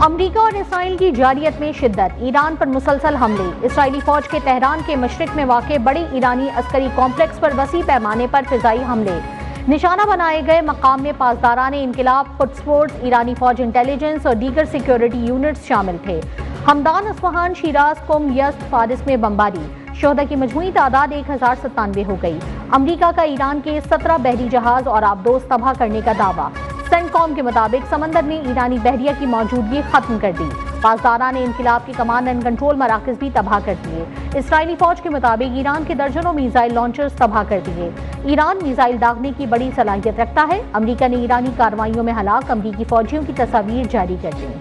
अमरीका और इसराइल की जारियत में शिद्दत, ईरान पर मुसलसल हमले। इसराइली फौज के तेहरान के मशरिक में वाक़े बड़े ईरानी अस्करी कॉम्प्लेक्स पर वसी पैमाने पर फिजाई हमले। निशाना बनाए गए मकाम में पासदाराने इनकिलाब, कुड्स फोर्स, ईरानी फौज इंटेलिजेंस और दीगर सिक्योरिटी यूनिट्स शामिल थे। हमदान, अस्फहान, शिराज, कुम, यज़्द, फारिस में बमबारी। शोहदा की मजमूई तादाद 1097 हो गई। अमरीका का ईरान के 17 बहरी जहाज और आबदोज तबाह करने का दावा। सेंटकॉम के मुताबिक समंदर में ईरानी बहरिया की मौजूदगी खत्म कर दी। पासदाराने इनकिलाब के कमांड एंड कंट्रोल मराकज भी तबाह कर दिए। इसराइली फौज के मुताबिक ईरान के दर्जनों मिसाइल लॉन्चर्स तबाह कर दिए। ईरान मिसाइल दागने की बड़ी सलाहियत रखता है। अमरीका ने ईरानी कार्रवाइयों में हलाक अमरीकी फौजियों की तस्वीर जारी कर दी।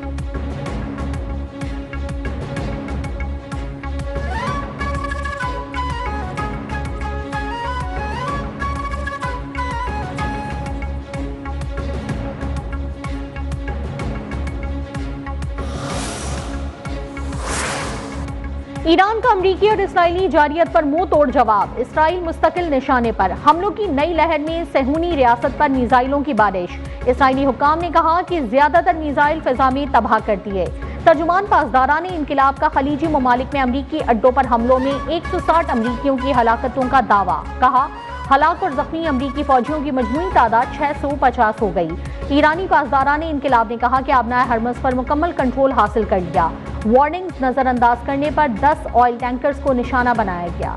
ईरान का अमरीकी और इसराइली जारियत पर मुंह तोड़ जवाब। इसराइल मुस्तकिल निशाने पर। हमलों की नई लहर में सेहूनी रियासत पर मिसाइलों की बारिश। इसराइली हुक्काम ने कहा कि ज्यादातर मिसाइल फिजा में तबाह कर दिए। तर्जुमान पासदाराने इनकिलाब का खलीजी ममालिक में अमरीकी अड्डों पर हमलों में 160 अमरीकियों की हलाकतों का दावा। कहा, हलाक और जख्मी अमरीकी फौजियों की मजमूई तादाद 650 हो गई। ईरानी पासदाराने इनकिलाब ने कहा कि आबनाए हरमस पर मुकम्मल कंट्रोल हासिल कर लिया। वार्निंग्स नजरअंदाज करने पर 10 ऑयल टैंकर्स को निशाना बनाया गया।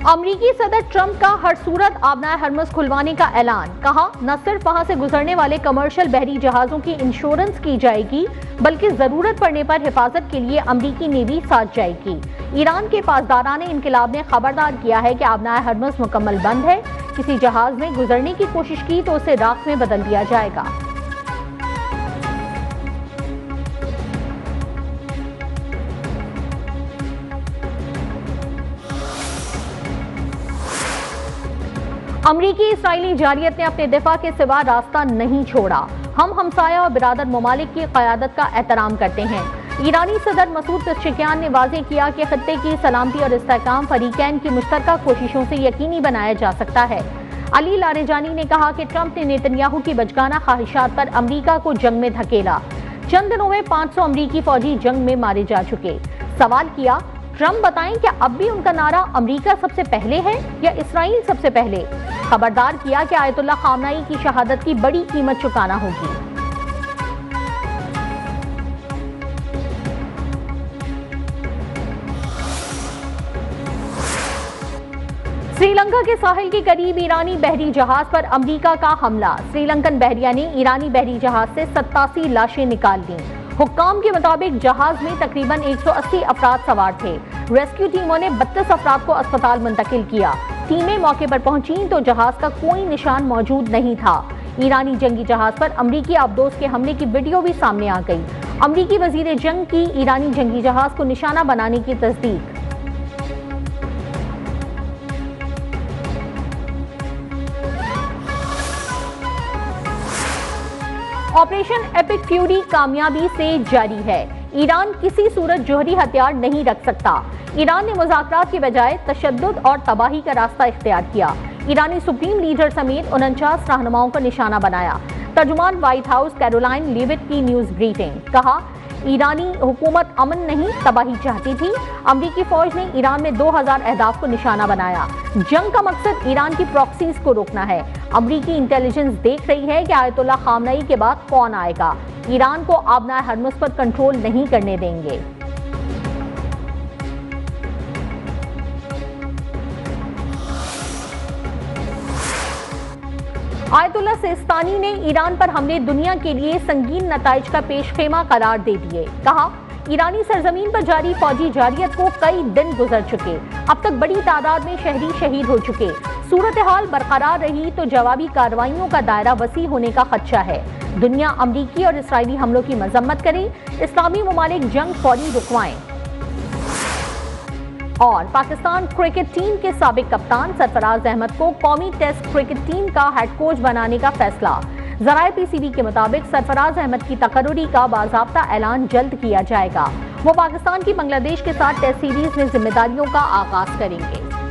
अमरीकी सदर ट्रंप का हर सूरत आबनाए हरमस खुलवाने का ऐलान। कहा, न सिर्फ वहां से गुजरने वाले कमर्शियल बहरी जहाजों की इंश्योरेंस की जाएगी, बल्कि जरूरत पड़ने पर हिफाजत के लिए अमरीकी नेवी साथ जाएगी। ईरान के पासदाराने इनकिलाब ने खबरदार किया है कि आबनाए हरमस मुकम्मल बंद है। किसी जहाज ने गुजरने की कोशिश की तो उसे राख में बदल दिया जाएगा। अमरीकी इसराइली जारियत ने अपने दिफा के सिवा रास्ता नहीं छोड़ा। हम हमसाया और बिरादर ममालिक की क़यादत का एहतराम करते हैं। ईरानी सदर मसूद पेज़ेश्कियान ने वाज़ेह किया कि खत्ते की सलामती और इस्तेहकाम फरीकैन की मुश्तरका कोशिशों से यकीनी बनाया जा सकता है। अली लारेजानी ने कहा कि ट्रंप ने नेतन्याहू की बचगाना ख्वाहिशात पर अमरीका को जंग में धकेला। चंद दिनों में 500 अमरीकी फौजी जंग में मारे जा चुके। सवाल किया, ट्रंप बताएं क्या अब भी उनका नारा अमरीका सबसे पहले है या इसराइल सबसे पहले? खबरदार किया कि आयतुल्लाह खामनाई की शहादत की बड़ी कीमत चुकाना होगी। श्रीलंका के साहिल के करीब ईरानी बहरी जहाज पर अमरीका का हमला। श्रीलंकन बहरिया ने ईरानी बहरी जहाज से 87 लाशें निकाल दी। हुक्काम के मुताबिक जहाज में तकरीबन 180 अफराद सवार थे। रेस्क्यू टीमों ने 32 अफराद को अस्पताल मुंतकिल किया। टीमें मौके पर पहुंची तो जहाज का कोई निशान मौजूद नहीं था। ईरानी जंगी जहाज पर अमरीकी आबदोज के हमले की वीडियो भी सामने आ गई। अमरीकी वजीर जंग की ईरानी जंगी जहाज को निशाना बनाने की तस्दीक। ऑपरेशन एपिक फ्यूरी कामयाबी से जारी है। ईरान किसी सूरत जोहरी हथियार नहीं रख सकता। ईरान ने मुज़ाकरात के बजाय तशद्दुद और तबाही का रास्ता इख्तियार किया। ईरानी सुप्रीम लीडर समेत 49 रहनुमाओं को निशाना बनाया। तर्जुमान व्हाइट हाउस कैरोलाइन लीविट की न्यूज ब्रीफिंग। कहा, ईरानी हुकूमत अमन नहीं तबाही चाहती थी। अमरीकी फौज ने ईरान में 2000 अहदाफ को निशाना बनाया। जंग का मकसद ईरान की प्रॉक्सीज को रोकना है। अमरीकी इंटेलिजेंस देख रही है कि आयतुल्लाह खामनाई के बाद कौन आएगा। ईरान को आबनाए हरमस पर कंट्रोल नहीं करने देंगे। आयतुल्लाह सिस्तानी ने ईरान पर हमले दुनिया के लिए संगीन नताइज का पेशखेमा करार दे दिए। कहा, ईरानी सरजमीन पर जारी फौजी जारियत को कई दिन गुजर चुके। अब तक बड़ी तादाद में शहरी शहीद हो चुके। सूरत हाल बरकरार रही तो जवाबी कार्रवाइयों का दायरा वसी होने का खदशा है। दुनिया अमरीकी और इसराइली हमलों की मजम्मत करे। इस्लामी ममालिक जंग फौरी रुकवाएं। और पाकिस्तान क्रिकेट टीम के साबिक कप्तान सरफराज अहमद को कौमी टेस्ट क्रिकेट टीम का हेड कोच बनाने का फैसला। ज़राए पीसीबी के मुताबिक सरफराज अहमद की तकर्रुरी का बाज़ाब्ता ऐलान जल्द किया जाएगा। वो पाकिस्तान की बांग्लादेश के साथ टेस्ट सीरीज में जिम्मेदारियों का आगाज करेंगे।